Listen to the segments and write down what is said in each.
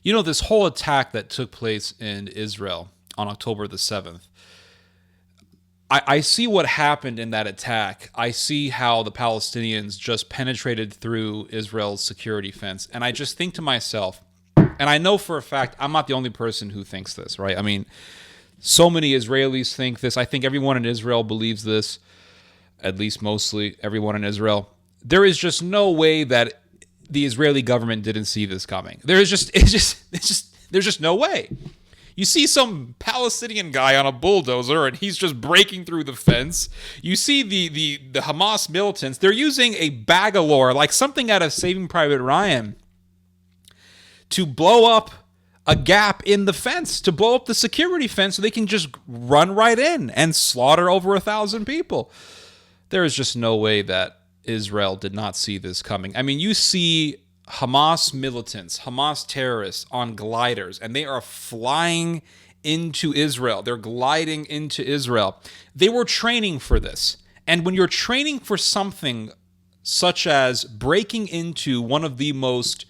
This whole attack that took place in Israel on October the 7th, I see what happened in that attack. I see how the Palestinians just penetrated through Israel's security fence. And I just think to myself, and I know for a fact, I'm not the only person who thinks this, right? I mean, so many Israelis think this. I think everyone in Israel believes this, at least mostly everyone in Israel. There is just no way that the Israeli government didn't see this coming. There's just no way. You see some Palestinian guy on a bulldozer and he's just breaking through the fence. You see the Hamas militants, they're using a Bangalore, like something out of Saving Private Ryan, to blow up a gap in the fence, to blow up the security fence so they can just run right in and slaughter over 1,000 people. There is just no way that Israel did not see this coming. I mean, you see Hamas militants, Hamas terrorists on gliders, and they are flying into Israel. They're gliding into Israel. They were training for this. And when you're training for something such as breaking into one of the most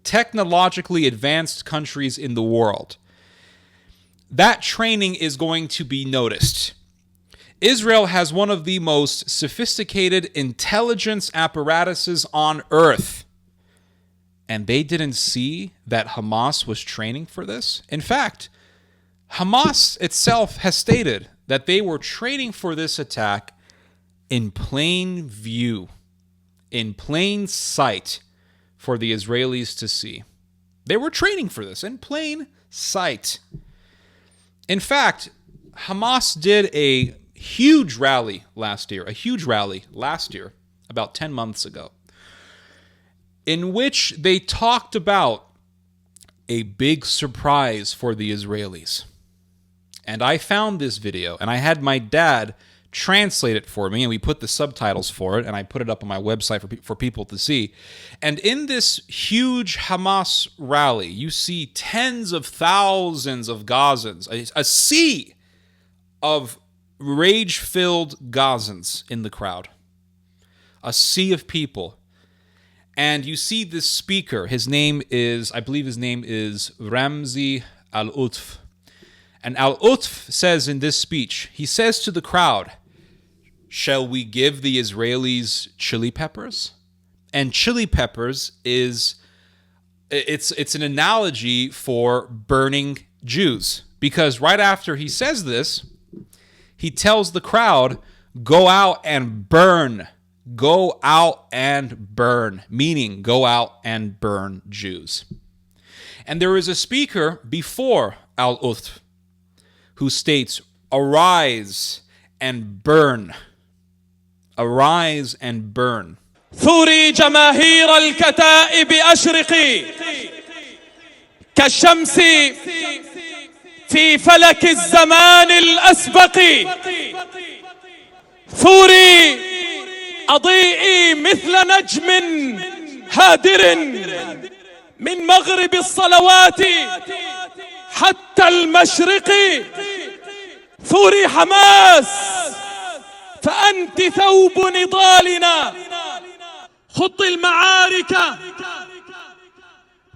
technologically advanced countries in the world, that training is going to be noticed. Israel has one of the most sophisticated intelligence apparatuses on earth. And they didn't see that Hamas was training for this? In fact, Hamas itself has stated that they were training for this attack in plain view, in plain sight for the Israelis to see. They were training for this in plain sight. In fact, Hamas did a huge rally last year, about 10 months ago, in which they talked about a big surprise for the Israelis. And I found this video, and I had my dad translate it for me, and we put the subtitles for it, and I put it up on my website for people to see. And in this huge Hamas rally, you see tens of thousands of Gazans, a sea of rage-filled Gazans in the crowd, a sea of people. And you see this speaker, I believe his name is Ramzi Al-Utf. And Al-Utf says in this speech, he says to the crowd, "Shall we give the Israelis chili peppers?" And chili peppers it's an analogy for burning Jews. Because right after he says this, he tells the crowd, "Go out and burn. Go out and burn," meaning go out and burn Jews. And there is a speaker before Al-Utf who states, "Arise and burn. Arise and burn." ثوري جماهير الكتائب أشرقي كالشمس في فلك الزمان الأسبق ثوري أضيئي مثل نجم هادر من مغرب الصلوات حتى المشرق ثوري حماس فأنت ثوب نضالنا خط المعارك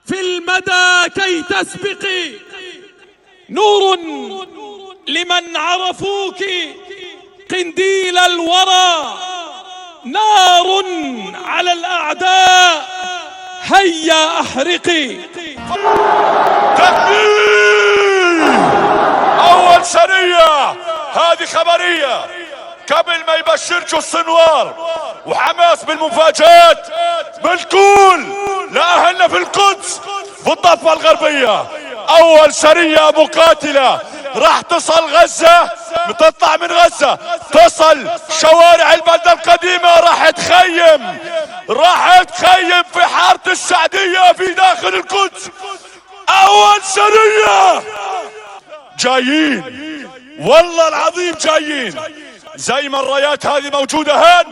في المدى كي تسبقي نور لمن عرفوك قنديل الورى نار على الأعداء هيا أحرقي. تكبير! أول سرية، هذه خبرية قبل ما يبشركوا السنوار وحماس بالمفاجآت بالكل لأهلنا في القدس في الضفة الغربية. أول سرية مقاتلة راح تصل غزة، تطلع من غزة تصل شوارع البلدة القديمة، راح تخيم في حارة السعدية في داخل القدس. أول سرية جايين، والله العظيم جايين، زي ما الرايات هذه موجودة هان.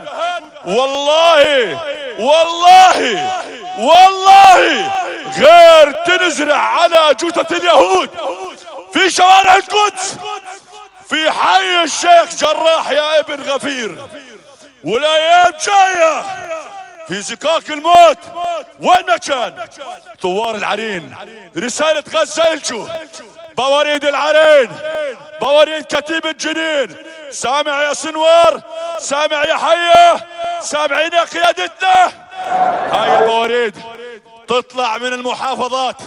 والله والله والله غير تنزرع على جثة اليهود في شوارع القدس في حي الشيخ جراح يا ابن غفير. والايام جايه في زقاق الموت. وين ما كان ثوار العرين، رسالة غزة إلجو، بواريد العرين، بواريد كتيبة جنين. سامع يا سنوار، سامع يا حية، سامعين يا قيادتنا. هاي البواريد تطلع من المحافظات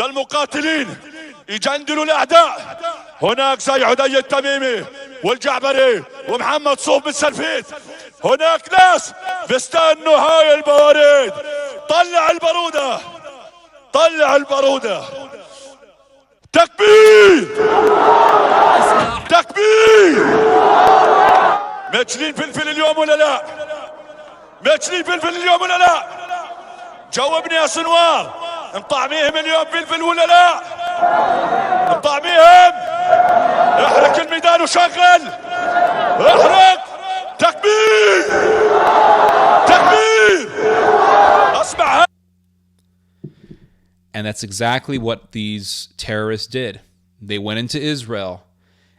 للمقاتلين يجندلوا الأعداء. هناك زي عدي التميمي والجعبري ومحمد صوف بن سلفيت، هناك ناس بيستنوا هاي البواريد. طلع البارودة، طلع البارودة. تكبير، تكبير. ماكلين فلفل اليوم ولا لا؟ ماكلين فلفل اليوم ولا لا؟ جاوبني يا سنوار، مطعميهم اليوم فلفل ولا لا؟ مطعميهم؟ احرق الميدان وشغل، احرق. تكبير، تكبير. اسمع. And that's exactly what these terrorists did. They went into Israel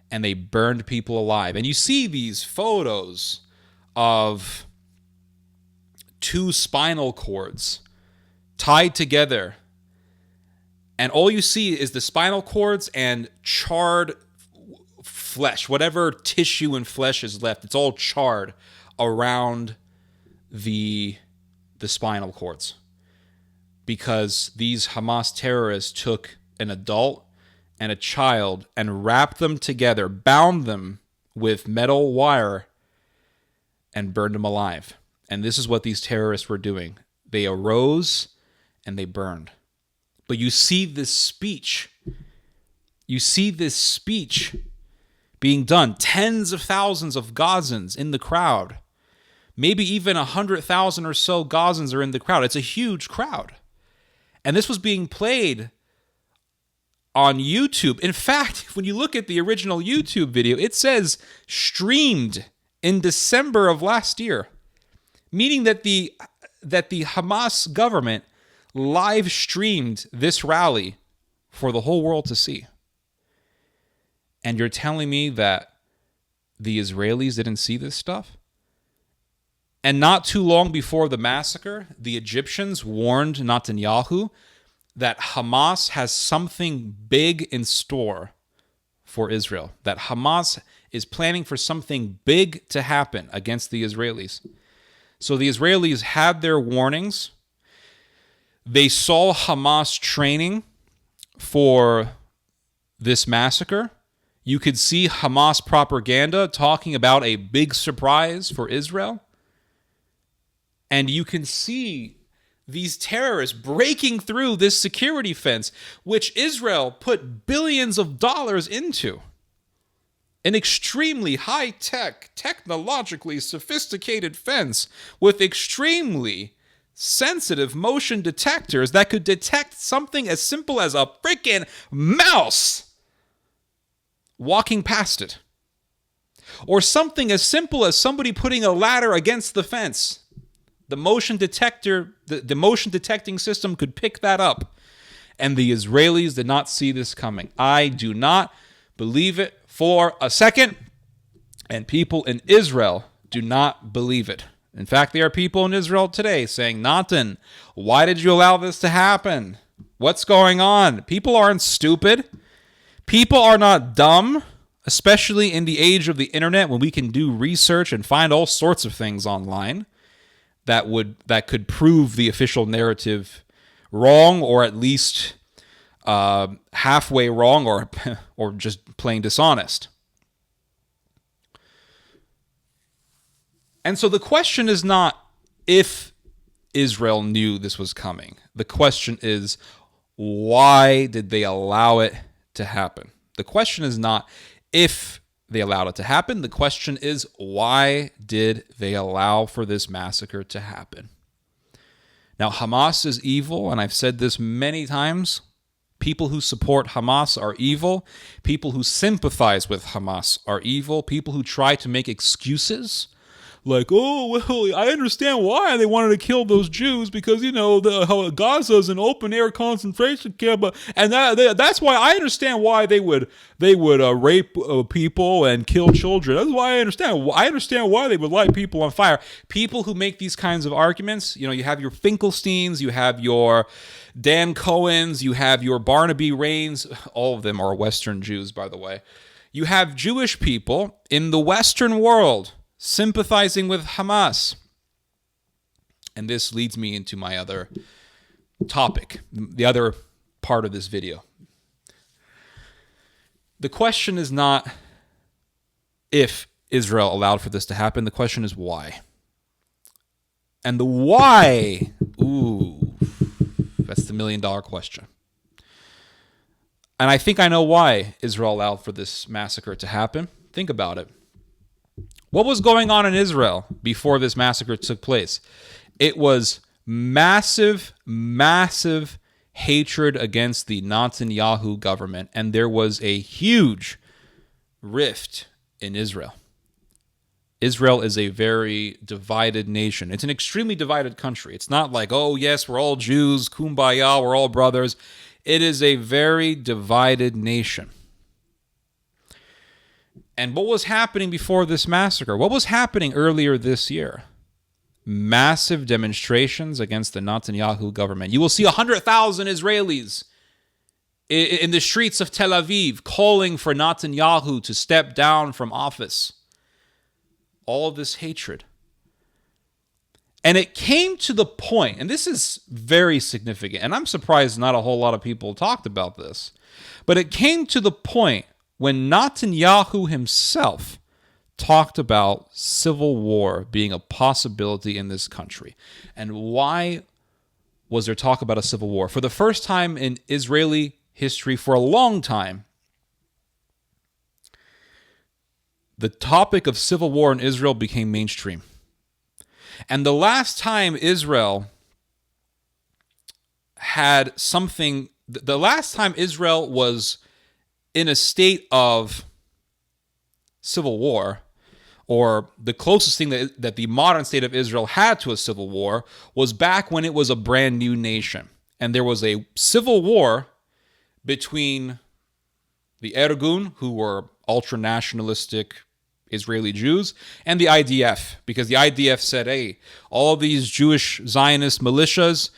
and they burned people alive. And you see these photos of two spinal cords tied together. And all you see is the spinal cords and charred flesh. Whatever tissue and flesh is left, it's all charred around the spinal cords. Because these Hamas terrorists took an adult and a child and wrapped them together, bound them with metal wire, and burned them alive. And this is what these terrorists were doing. They arose and they burned. But you see this speech. You see this speech being done. Tens of thousands of Gazans in the crowd. Maybe even 100,000 or so Gazans are in the crowd. It's a huge crowd. And this was being played on YouTube. In fact, when you look at the original YouTube video, it says streamed in December of last year, meaning that the Hamas government live streamed this rally for the whole world to see. And you're telling me that the Israelis didn't see this stuff? And not too long before the massacre, the Egyptians warned Netanyahu that Hamas has something big in store for Israel, that Hamas is planning for something big to happen against the Israelis. So the Israelis had their warnings. They saw Hamas training for this massacre. You could see Hamas propaganda talking about a big surprise for Israel. And you can see these terrorists breaking through this security fence, which Israel put billions of dollars into. An extremely high-tech, technologically sophisticated fence with extremely sensitive motion detectors that could detect something as simple as a freaking mouse walking past it. Or something as simple as somebody putting a ladder against the fence. The motion detector, the motion detecting system could pick that up. And the Israelis did not see this coming. I do not believe it for a second. And people in Israel do not believe it. In fact, there are people in Israel today saying, Natan, why did you allow this to happen? What's going on? People aren't stupid. People are not dumb, especially in the age of the internet when we can do research and find all sorts of things online that could prove the official narrative wrong, or at least halfway wrong, or just plain dishonest. And so the question is not if Israel knew this was coming. The question is, why did they allow it to happen? The question is not if they allowed it to happen. The question is, why did they allow for this massacre to happen? Now, Hamas is evil, and I've said this many times. People who support Hamas are evil. People who sympathize with Hamas are evil. People who try to make excuses like, oh, well, I understand why they wanted to kill those Jews because, how Gaza is an open air concentration camp, and that's why I understand why they would rape people and kill children. That's why I understand. I understand why they would light people on fire. People who make these kinds of arguments, you have your Finkelsteins, you have your Dan Cohens, you have your Barnaby Rains. All of them are Western Jews, by the way. You have Jewish people in the Western world sympathizing with Hamas. And this leads me into my other topic, the other part of this video. The question is not if Israel allowed for this to happen. The question is why. And the why, that's the million-dollar question. And I think I know why Israel allowed for this massacre to happen. Think about it. What was going on in Israel before this massacre took place? It was massive, massive hatred against the Netanyahu government, and there was a huge rift in Israel. Israel is a very divided nation. It's an extremely divided country. It's not like, oh, yes, we're all Jews, kumbaya, we're all brothers. It is a very divided nation. And what was happening before this massacre? What was happening earlier this year? Massive demonstrations against the Netanyahu government. You will see 100,000 Israelis in the streets of Tel Aviv calling for Netanyahu to step down from office. All of this hatred. And it came to the point, and this is very significant, and I'm surprised not a whole lot of people talked about this, but it came to the point when Netanyahu himself talked about civil war being a possibility in this country. And why was there talk about a civil war? For the first time in Israeli history for a long time, the topic of civil war in Israel became mainstream. And the last time Israel had something, the last time Israel was in a state of civil war, or the closest thing that the modern state of Israel had to a civil war, was back when it was a brand new nation. And there was a civil war between the Irgun, who were ultra-nationalistic Israeli Jews, and the IDF, because the IDF said, hey, all these Jewish Zionist militias,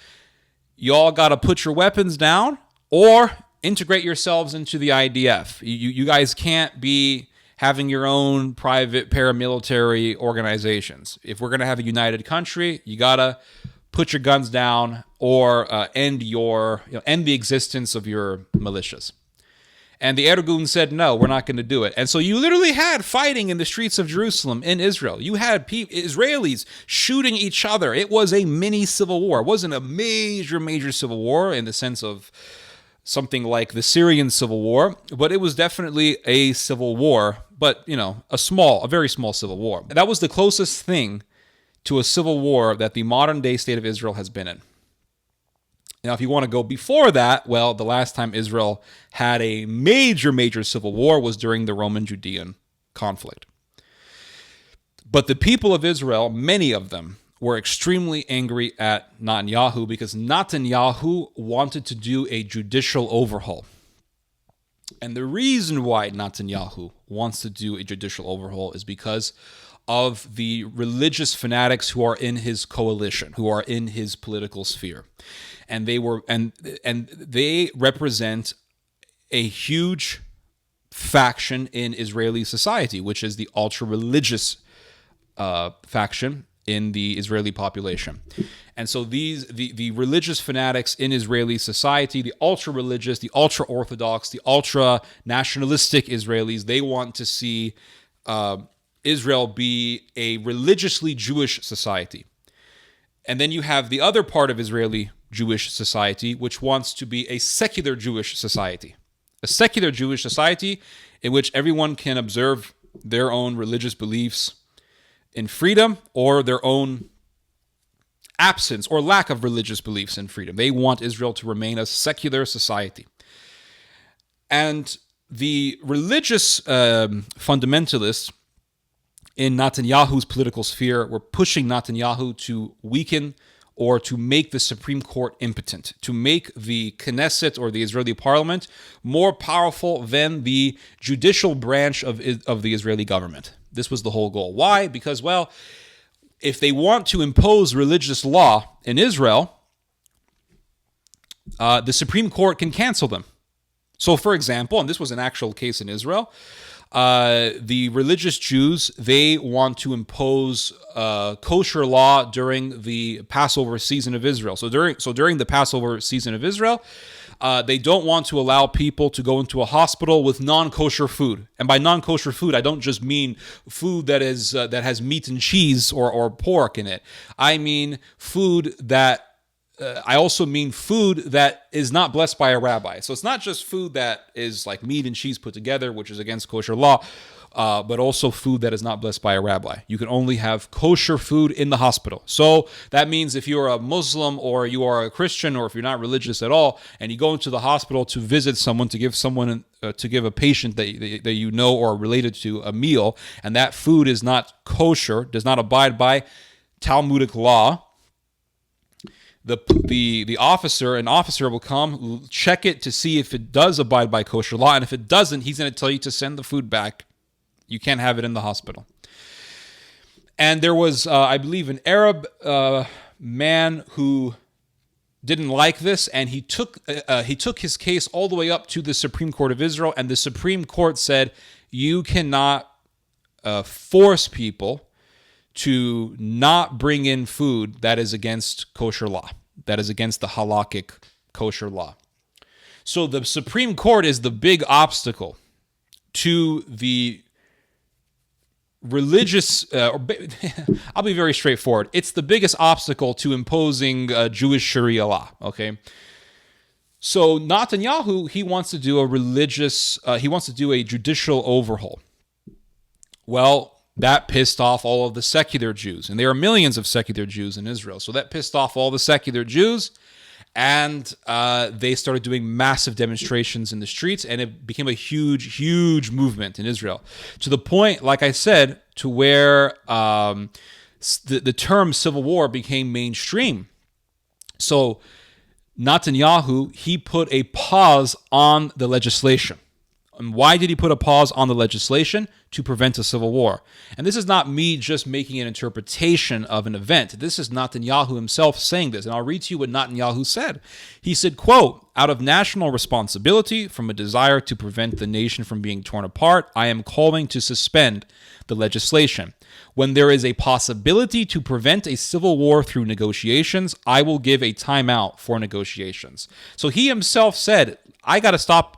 y'all got to put your weapons down or integrate yourselves into the IDF. You guys can't be having your own private paramilitary organizations. If we're going to have a united country, you got to put your guns down or end the existence of your militias. And the Irgun said, no, we're not going to do it. And so you literally had fighting in the streets of Jerusalem in Israel. You had Israelis shooting each other. It was a mini civil war. It wasn't a major civil war in the sense of something like the Syrian civil war, but it was definitely a civil war, but, a very small civil war. That was the closest thing to a civil war that the modern day state of Israel has been in. Now, if you want to go before that, well, the last time Israel had a major civil war was during the Roman-Judean conflict. But the people of Israel, many of them, were extremely angry at Netanyahu because Netanyahu wanted to do a judicial overhaul. And the reason why Netanyahu wants to do a judicial overhaul is because of the religious fanatics who are in his coalition, who are in his political sphere. And they represent a huge faction in Israeli society, which is the ultra-religious faction in the Israeli population. And so the religious fanatics in Israeli society, the ultra-religious, the ultra-orthodox, the ultra-nationalistic Israelis, they want to see Israel be a religiously Jewish society. And then you have the other part of Israeli Jewish society, which wants to be a secular Jewish society. A secular Jewish society in which everyone can observe their own religious beliefs in freedom or their own absence or lack of religious beliefs in freedom. They want Israel to remain a secular society. And the religious fundamentalists, in Netanyahu's political sphere were pushing Netanyahu to weaken or to make the Supreme Court impotent, to make the Knesset or the Israeli parliament more powerful than the judicial branch of the Israeli government. This was the whole goal. Why? Because, well, if they want to impose religious law in Israel, the Supreme Court can cancel them. So, for example, and this was an actual case in Israel, the religious Jews, they want to impose kosher law during the Passover season of Israel. So during the Passover season of Israel, they don't want to allow people to go into a hospital with non-kosher food. And by non-kosher food, I don't just mean food that has meat and cheese or pork in it. I mean food that I also mean food that is not blessed by a rabbi. So it's not just food that is like meat and cheese put together, which is against kosher law, but also food that is not blessed by a rabbi. You can only have kosher food in the hospital. So that means if you're a Muslim or you are a Christian or if you're not religious at all, and you go into the hospital to visit someone, to give a patient that you know or are related to a meal, and that food is not kosher, does not abide by Talmudic law, an officer will come, check it to see if it does abide by kosher law, and if it doesn't, he's going to tell you to send the food back. You can't have it in the hospital. And there was, I believe, an Arab man who didn't like this, and he took his case all the way up to the Supreme Court of Israel, and the Supreme Court said, you cannot force people to not bring in food that is against kosher law, that is against the halakhic kosher law. So the Supreme Court is the big obstacle to the religious, I'll be very straightforward. It's the biggest obstacle to imposing Jewish Sharia law, okay? So Netanyahu, he wants to do a judicial overhaul. Well, that pissed off all of the secular Jews. And there are millions of secular Jews in Israel. So that pissed off all the secular Jews. And they started doing massive demonstrations in the streets. And it became a huge, huge movement in Israel. To the point, like I said, to where the term civil war became mainstream. So Netanyahu, he put a pause on the legislation. And why did he put a pause on the legislation? To prevent a civil war. And this is not me just making an interpretation of an event. This is Netanyahu himself saying this. And I'll read to you what Netanyahu said. He said, quote, out of national responsibility, from a desire to prevent the nation from being torn apart, I am calling to suspend the legislation. When there is a possibility to prevent a civil war through negotiations, I will give a timeout for negotiations. So he himself said, I got to stop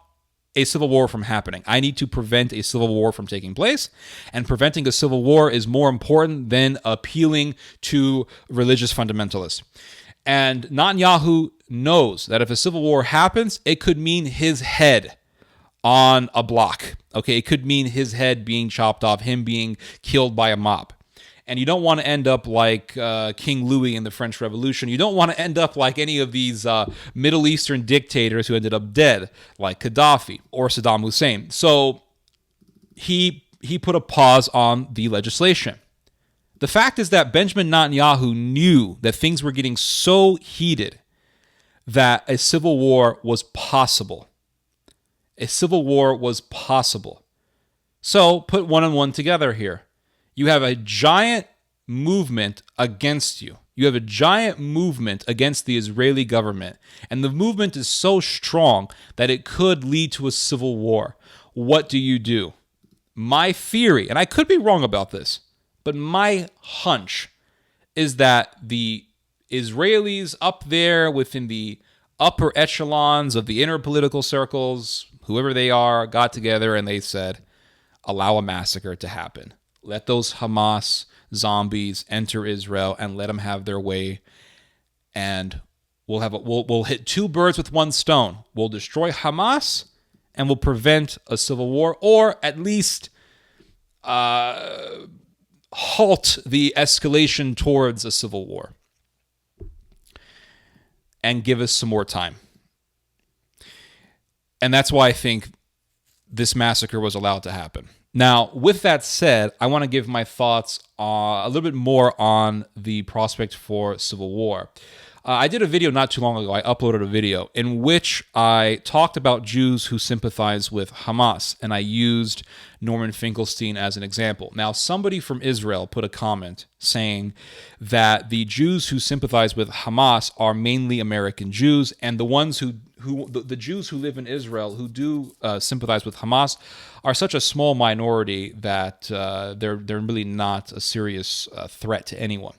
a civil war from happening. I need to prevent a civil war from taking place, and preventing a civil war is more important than appealing to religious fundamentalists. And Netanyahu knows that if a civil war happens, it could mean his head on a block. Okay, it could mean his head being chopped off, him being killed by a mob. And you don't want to end up like King Louis in the French Revolution. You don't want to end up like any of these Middle Eastern dictators who ended up dead, like Gaddafi or Saddam Hussein. So he put a pause on the legislation. The fact is that Benjamin Netanyahu knew that things were getting so heated that a civil war was possible. A civil war was possible. So put one and one together here. You have a giant movement against you. You have a giant movement against the Israeli government. And the movement is so strong that it could lead to a civil war. What do? My theory, and I could be wrong about this, but my hunch is that the Israelis up there within the upper echelons of the inner political circles, whoever they are, got together and they said, allow a massacre to happen. Let those Hamas zombies enter Israel and let them have their way. And we'll hit two birds with one stone. We'll destroy Hamas and we'll prevent a civil war, or at least halt the escalation towards a civil war and give us some more time. And that's why I think this massacre was allowed to happen. Now, with that said, I want to give my thoughts a little bit more on the prospect for civil war. I did a video not too long ago. I uploaded a video in which I talked about Jews who sympathize with Hamas, and I used Norman Finkelstein as an example. Now, somebody from Israel put a comment saying that the Jews who sympathize with Hamas are mainly American Jews, and the Jews who live in Israel who do sympathize with Hamas are such a small minority that they're really not a serious threat to anyone.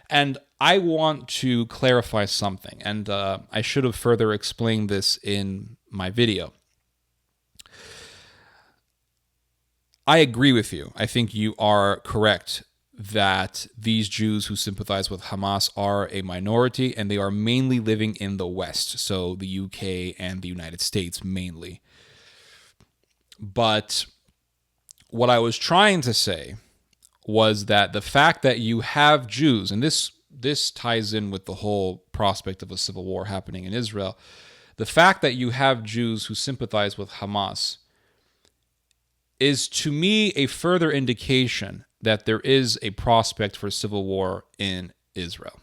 And I want to clarify something, and I should have further explained this in my video. I agree with you. I think you are correct that these Jews who sympathize with Hamas are a minority, and they are mainly living in the West, so the UK and the United States mainly. But what I was trying to say was that the fact that you have Jews, and this ties in with the whole prospect of a civil war happening in Israel, the fact that you have Jews who sympathize with Hamas is to me a further indication that there is a prospect for civil war in Israel.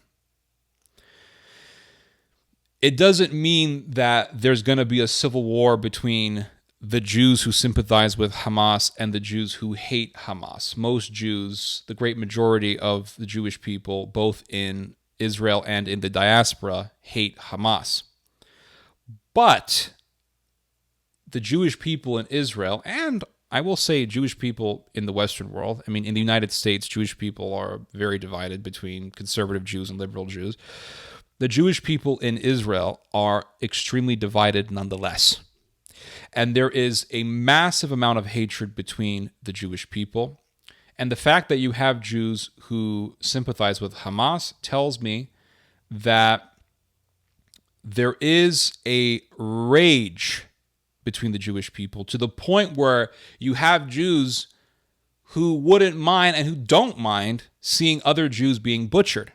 It doesn't mean that there's going to be a civil war between the Jews who sympathize with Hamas and the Jews who hate Hamas. Most Jews, the great majority of the Jewish people, both in Israel and in the diaspora, hate Hamas. But the Jewish people in Israel, and I will say Jewish people in the Western world, I mean, in the United States, Jewish people are very divided between conservative Jews and liberal Jews. The Jewish people in Israel are extremely divided nonetheless. And there is a massive amount of hatred between the Jewish people. And the fact that you have Jews who sympathize with Hamas tells me that there is a rage between the Jewish people to the point where you have Jews who wouldn't mind and who don't mind seeing other Jews being butchered.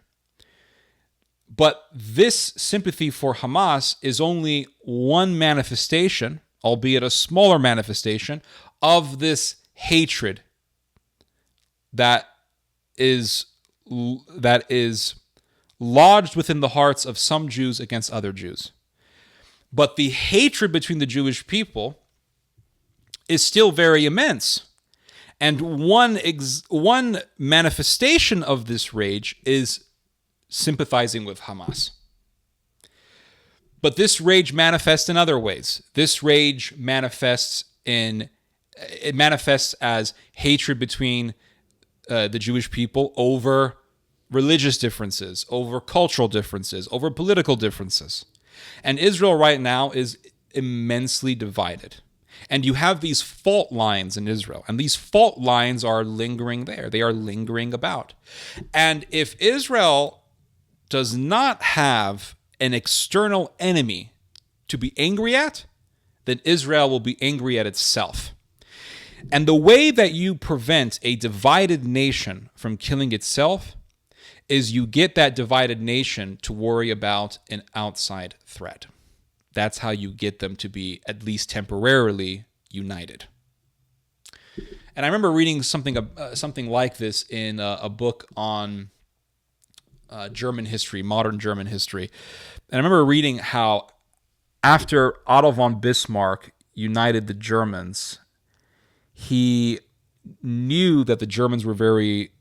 But this sympathy for Hamas is only one manifestation, albeit a smaller manifestation, of this hatred that is lodged within the hearts of some Jews against other Jews. But the hatred between the Jewish people is still very immense. And one manifestation of this rage is sympathizing with Hamas. But this rage manifests in other ways. This rage manifests as hatred between the Jewish people over religious differences, over cultural differences, over political differences. And Israel right now is immensely divided. And you have these fault lines in Israel, and these fault lines are lingering there. They are lingering about. And if Israel does not have an external enemy to be angry at, then Israel will be angry at itself. And the way that you prevent a divided nation from killing itself is you get that divided nation to worry about an outside threat. That's how you get them to be at least temporarily united. And I remember reading something like this in a book on German history, modern German history. And I remember reading how after Otto von Bismarck united the Germans, he knew that the Germans were very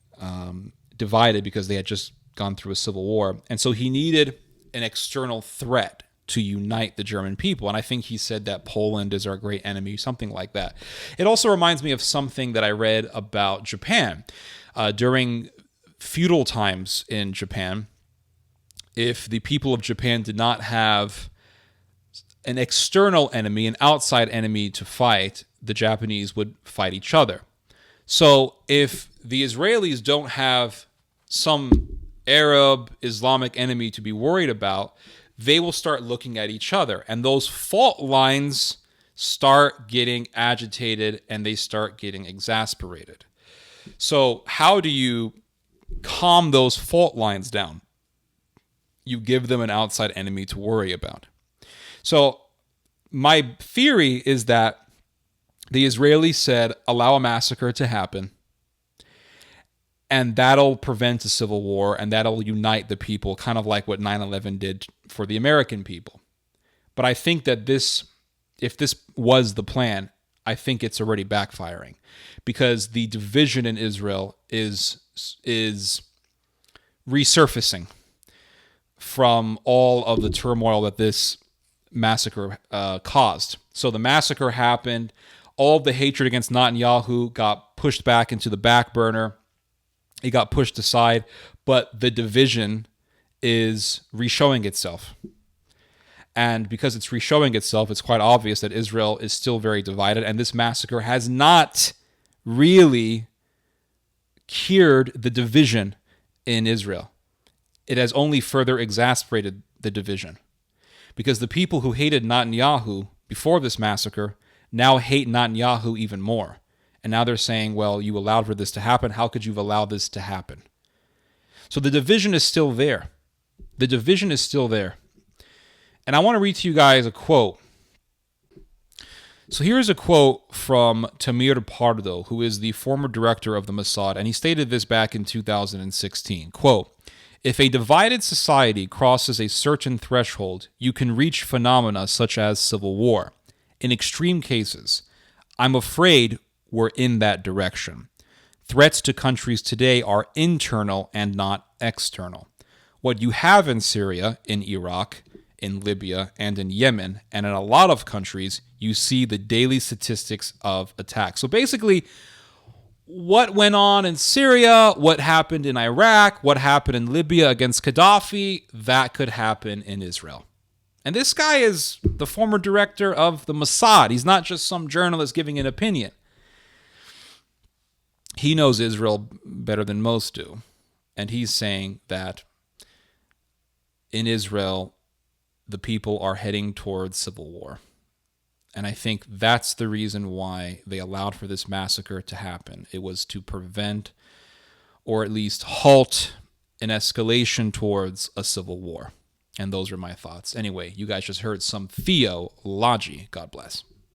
divided because they had just gone through a civil war. And so he needed an external threat to unite the German people. And I think he said that Poland is our great enemy, something like that. It also reminds me of something that I read about Japan. During feudal times in Japan, if the people of Japan did not have an external enemy, an outside enemy to fight, the Japanese would fight each other. So if the Israelis don't have some Arab Islamic enemy to be worried about, they will start looking at each other. And those fault lines start getting agitated and they start getting exasperated. So how do you calm those fault lines down? You give them an outside enemy to worry about. So my theory is that The Israelis said, allow a massacre to happen, and that'll prevent a civil war, and that'll unite the people, kind of like what 9/11 did for the American people. But I think that if this was the plan, I think it's already backfiring, because the division in Israel is resurfacing from all of the turmoil that this massacre caused. So the massacre happened. All of the hatred against Netanyahu got pushed back into the back burner. It got pushed aside, but the division is reshowing itself. And because it's reshowing itself, it's quite obvious that Israel is still very divided, and this massacre has not really cured the division in Israel. It has only further exacerbated the division, because the people who hated Netanyahu before this massacre now hate Netanyahu even more. And now they're saying, well, you allowed for this to happen. How could you have allowed this to happen? So the division is still there. The division is still there. And I want to read to you guys a quote. So here's a quote from Tamir Pardo, who is the former director of the Mossad, and he stated this back in 2016. Quote, "If a divided society crosses a certain threshold, you can reach phenomena such as civil war. In extreme cases, I'm afraid we're in that direction. Threats to countries today are internal and not external. What you have in Syria, in Iraq, in Libya, and in Yemen, and in a lot of countries, you see the daily statistics of attacks." So basically, what went on in Syria, what happened in Iraq, what happened in Libya against Gaddafi, that could happen in Israel. And this guy is the former director of the Mossad. He's not just some journalist giving an opinion. He knows Israel better than most do. And he's saying that in Israel, the people are heading towards civil war. And I think that's the reason why they allowed for this massacre to happen. It was to prevent, or at least halt, an escalation towards a civil war. And those are my thoughts. Anyway, you guys just heard some theology. God bless.